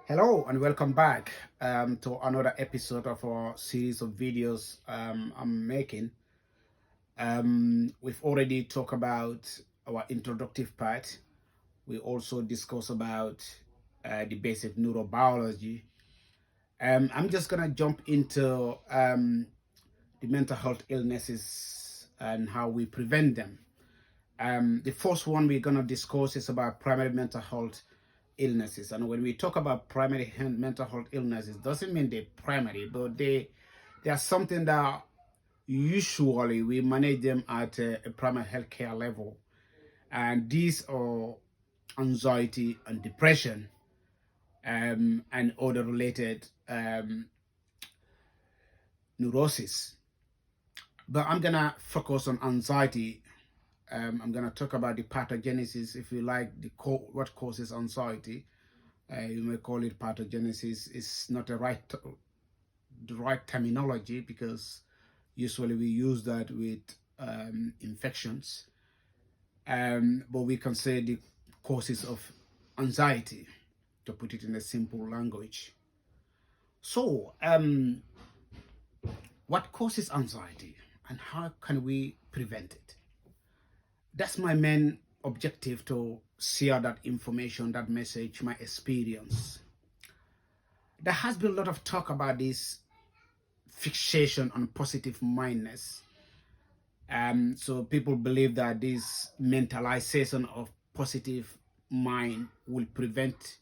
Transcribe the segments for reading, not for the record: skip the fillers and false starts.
Hello and welcome back to another episode of our series of videos I'm making. We've already talked about our introductive part. We also discuss about the basic neurobiology. I'm just gonna jump into the mental health illnesses and how we prevent them. The first one we're gonna discuss is about primary mental health illnesses. And when we talk about primary mental health illnesses, doesn't mean they're primary, but they are something that usually we manage them at a primary healthcare level. And these are anxiety and depression and other related neurosis. But I'm gonna focus on anxiety. I'm gonna talk about the pathogenesis, if you like, what causes anxiety. You may call it pathogenesis. It's not the right terminology because usually we use that with infections. But we can say the causes of anxiety, to put it in a simple language. So, what causes anxiety and how can we prevent it? That's my main objective, to share that information, that message, my experience. There has been a lot of talk about this fixation on positive mindedness. So people believe that this mentalization of positive mind will prevent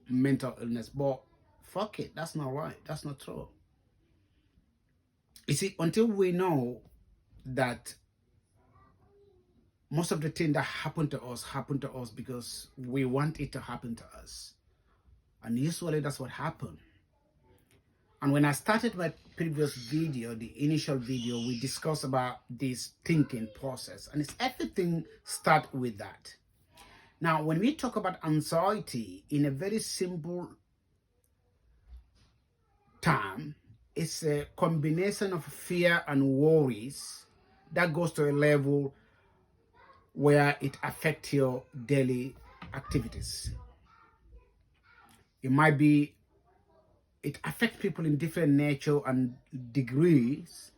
mental illness. But fuck it, that's not right. That's not true. You see, until we know that most of the things that happen to us because we want it to happen to us. And usually that's what happened. And when I started my previous video, the initial video, we discussed about this thinking process, and it's everything start with that. Now, when we talk about anxiety in a very simple term, it's a combination of fear and worries that goes to a level where it affects your daily activities. It affects people in different nature and degrees.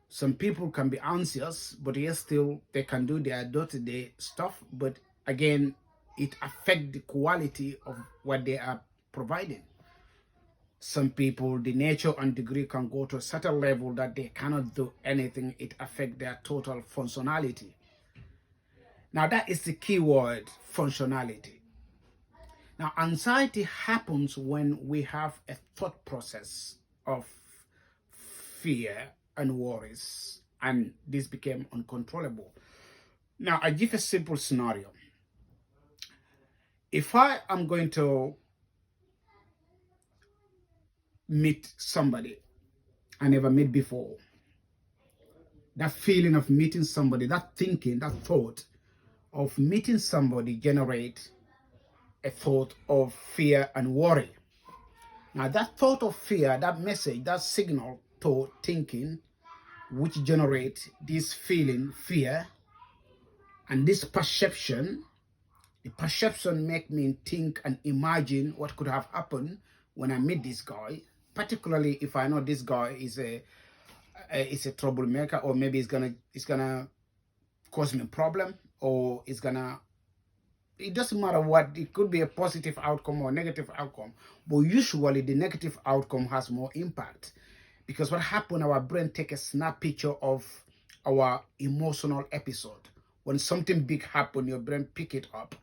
Some people can be anxious, but yet still they can do their day-to-day stuff. But again, it affects the quality of what they are providing. Some people, the nature and degree can go to a certain level that they cannot do anything. It affects their total functionality. Now that is the key word, functionality. Now, anxiety happens when we have a thought process of fear and worries, and this became uncontrollable. Now, I give a simple scenario. If I am going to meet somebody I never met before, that feeling of meeting somebody, that thinking, that thought of meeting somebody generate a thought of fear and worry. Now that thought of fear, that message, that signal, thought, thinking, which generate this feeling, fear, and this perception, the perception make me think and imagine what could have happened when I meet this guy, particularly if I know this guy is a troublemaker, or maybe it's gonna cause me a problem, or it doesn't matter what, it could be a positive outcome or negative outcome, but usually the negative outcome has more impact, because what happened, our brain take a snap picture of our emotional episode. When something big happen, your brain pick it up,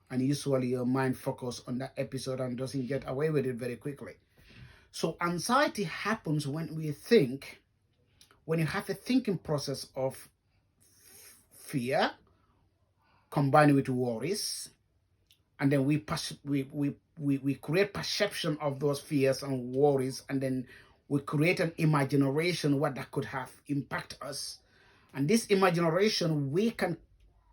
and usually your mind focus on that episode and doesn't get away with it very quickly. So anxiety happens when we think, when you have a thinking process of fear combined with worries, and then we create perception of those fears and worries, and then we create an imagination what that could have impact us. And this imagination, we can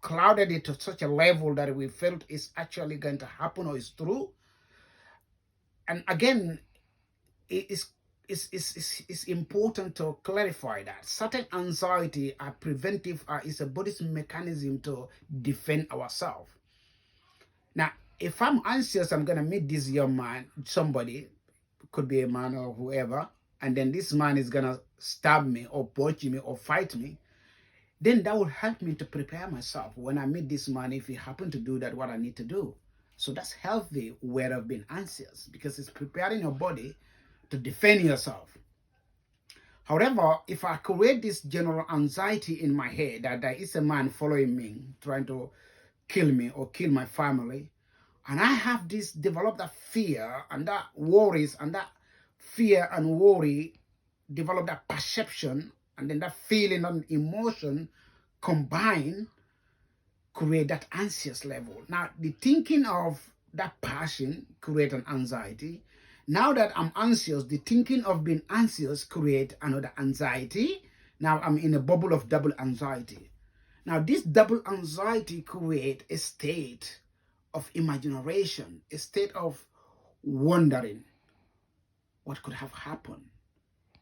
clouded it to such a level that we felt is actually going to happen or is true. And again, it's important to clarify that certain anxiety are preventive, is a body's mechanism to defend ourselves. Now, if I'm anxious, I'm gonna meet this young man, somebody, could be a man or whoever, and then this man is gonna stab me or punch me or fight me, then that will help me to prepare myself when I meet this man. If he happen to do that, what I need to do. So that's healthy way of being anxious, because it's preparing your body to defend yourself. However, if I create this general anxiety in my head that there is a man following me, trying to kill me or kill my family, and I have this develop that fear and that worries, and that fear and worry develop that perception, and then that feeling and emotion combine, create that anxious level. Now, the thinking of that passion create an anxiety. Now that I'm anxious, the thinking of being anxious create another anxiety. Now I'm in a bubble of double anxiety. Now this double anxiety create a state of imagination, a state of wondering what could have happened.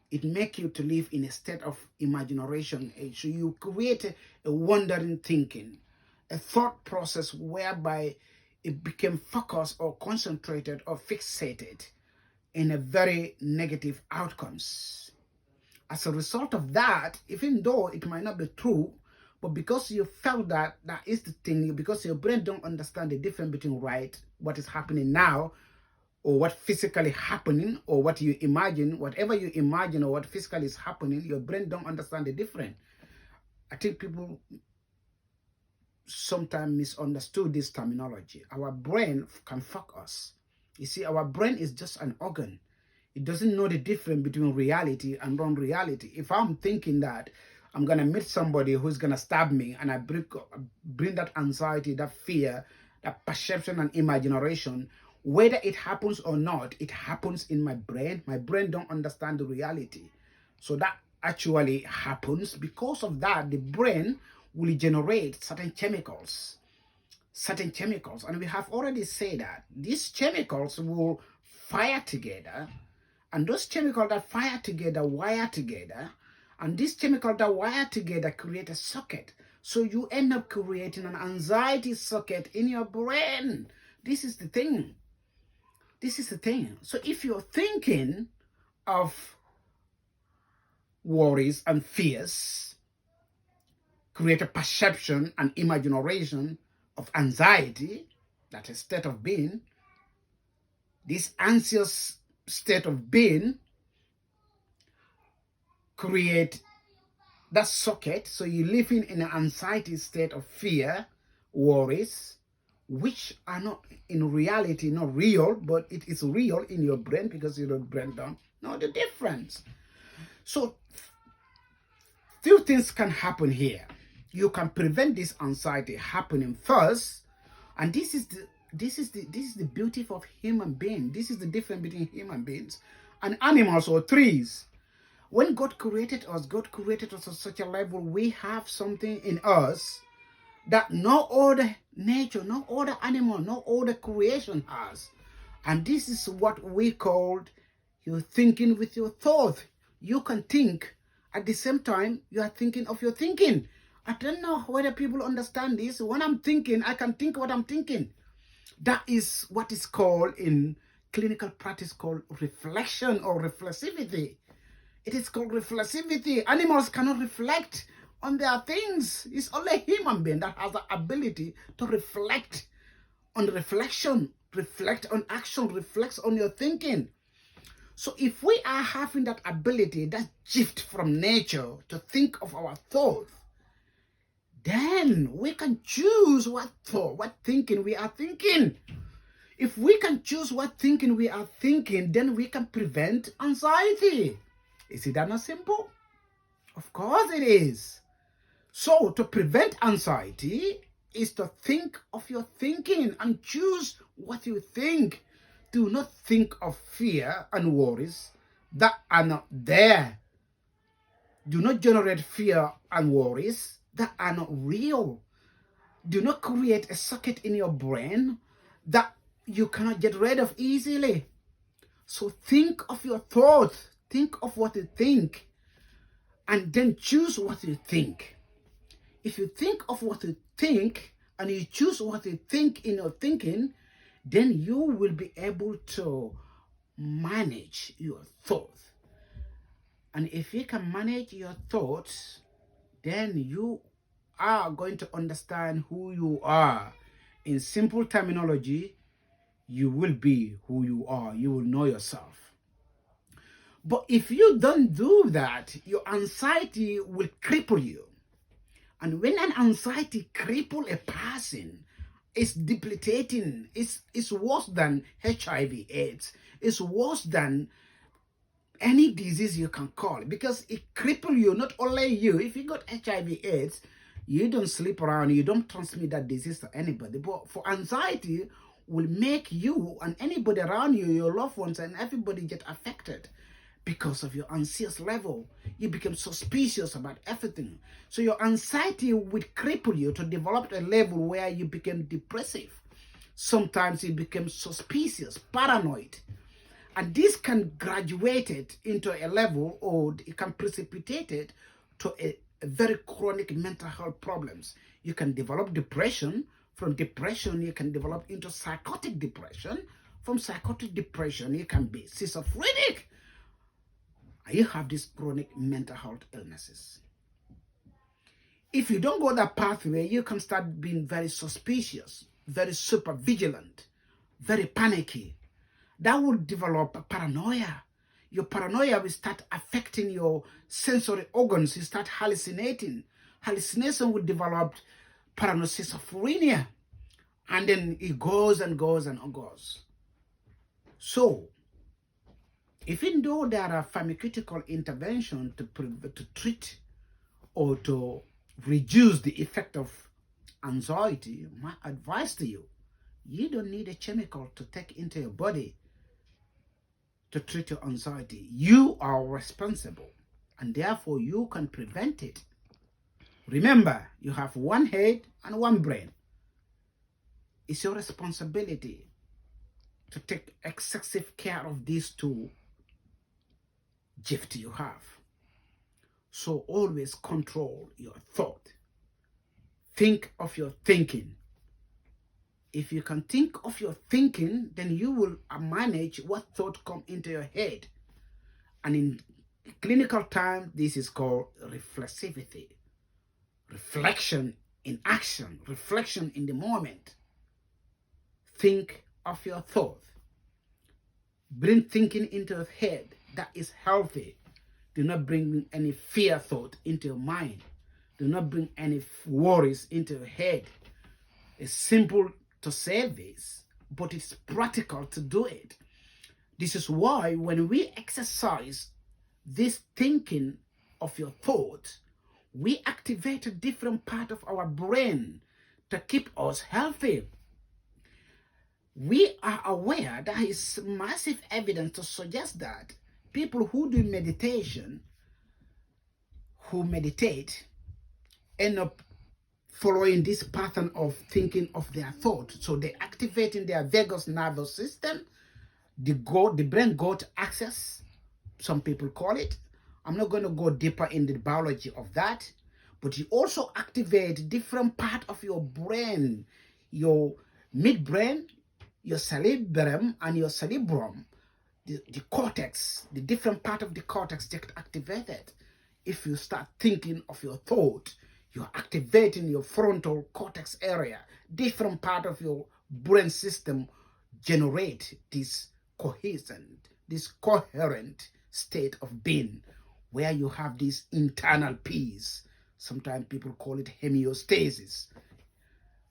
It makes you to live in a state of imagination. So you create a wondering thinking, a thought process whereby it became focused or concentrated or fixated in a very negative outcomes. As a result of that, even though it might not be true, but because you felt that that is the thing, because your brain don't understand the difference between what is happening now, or what physically happening, or what you imagine, whatever you imagine or what physically is happening, your brain don't understand the difference. I think people sometimes misunderstood this terminology. Our brain can fuck us. You see, our brain is just an organ. It doesn't know the difference between reality and non-reality. If I'm thinking that I'm going to meet somebody who's going to stab me, and I bring that anxiety, that fear, that perception and imagination, whether it happens or not, it happens in my brain. My brain don't understand the reality. So that actually happens. Because of that, the brain will generate certain chemicals. And we have already said that these chemicals will fire together, and those chemicals that fire together wire together, and these chemicals that wire together create a socket. So you end up creating an anxiety socket in your brain. This is the thing. So if you're thinking of worries and fears, create a perception and imagination of anxiety, that's a state of being. This anxious state of being create that socket. So you're living in an anxiety state of fear, worries, which are not in reality not real, but it is real in your brain, because your brain don't know the difference. So few things can happen here. You can prevent this anxiety happening first, and this is the beauty of human being. This is the difference between human beings and animals or trees. When God created us at such a level. We have something in us that no other nature, no other animal, no other creation has. And this is what we called you're thinking with your thought. You can think at the same time you are thinking of your thinking. I don't know whether people understand this. When I'm thinking, I can think what I'm thinking. That is what is called in clinical practice called reflection or reflexivity. It is called reflexivity. Animals cannot reflect on their things. It's only human being that has the ability to reflect on reflection, reflect on action, reflect on your thinking. So if we are having that ability, that gift from nature to think of our thoughts, then we can choose what thought, what thinking we are thinking. If we can choose what thinking we are thinking, then we can prevent anxiety. Is it that not simple? Of course it is. So to prevent anxiety is to think of your thinking and choose what you think. Do not think of fear and worries that are not there. Do not generate fear and worries that are not real. Do not create a socket in your brain that you cannot get rid of easily. So think of your thoughts. Think of what you think, and then choose what you think. If you think of what you think and you choose what you think in your thinking, then you will be able to manage your thoughts. And if you can manage your thoughts, then you are going to understand who you are. In simple terminology, you will be who you are. You will know yourself. But if you don't do that, your anxiety will cripple you. And when an anxiety cripples a person, it's debilitating. It's worse than HIV/AIDS. It's worse than any disease you can call, because it cripples you, not only you. If you got HIV/AIDS, you don't sleep around, you don't transmit that disease to anybody. But for anxiety, will make you and anybody around you, your loved ones, and everybody get affected because of your anxious level. You become suspicious about everything. So your anxiety will cripple you to develop a level where you become depressive. Sometimes you become suspicious, paranoid. And this can graduate it into a level, or it can precipitate it to a very chronic mental health problems. You can develop depression. From depression, you can develop into psychotic depression. From psychotic depression, you can be schizophrenic. And you have these chronic mental health illnesses. If you don't go that pathway, you can start being very suspicious, very super vigilant, very panicky. That will develop paranoia. Your paranoia will start affecting your sensory organs. You start hallucinating. Hallucination will develop paranoschizophrenia. And then it goes and goes and goes. So, even though there are pharmaceutical interventions to treat or to reduce the effect of anxiety, my advice to you, you don't need a chemical to take into your body to treat your anxiety. You are responsible, and therefore you can prevent it. Remember, you have one head and one brain. It's your responsibility to take excessive care of these two gifts you have. So always control your thought. Think of your thinking. If you can think of your thinking, then you will manage what thought come into your head. And in clinical terms, this is called reflexivity. Reflection in action, reflection in the moment. Think of your thought. Bring thinking into your head that is healthy. Do not bring any fear thought into your mind. Do not bring any worries into your head. It's simple to say this, but it's practical to do it. This is why when we exercise this thinking of your thoughts, we activate a different part of our brain to keep us healthy. We are aware there is massive evidence to suggest that people who do meditation, who meditate, end up following this pattern of thinking of their thought. So they activating their vagus nervous system, the brain goat axis, some people call it. I'm not going to go deeper in the biology of that, but you also activate different part of your brain, your midbrain, your cerebrum, and your cerebrum, the cortex, the different part of the cortex get activated. If you start thinking of your thought, you're activating your frontal cortex area. Different part of your brain system generate this coherent state of being, where you have this internal peace. Sometimes people call it homeostasis.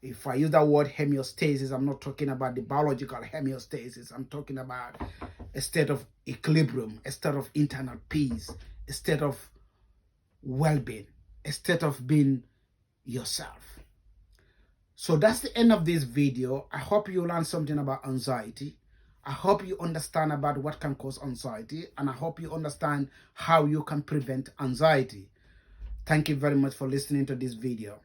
If I use that word homeostasis, I'm not talking about the biological homeostasis. I'm talking about a state of equilibrium, a state of internal peace, a state of well-being, a state of being yourself. So that's the end of this video. I hope you learned something about anxiety. I hope you understand about what can cause anxiety, and I hope you understand how you can prevent anxiety. Thank you very much for listening to this video.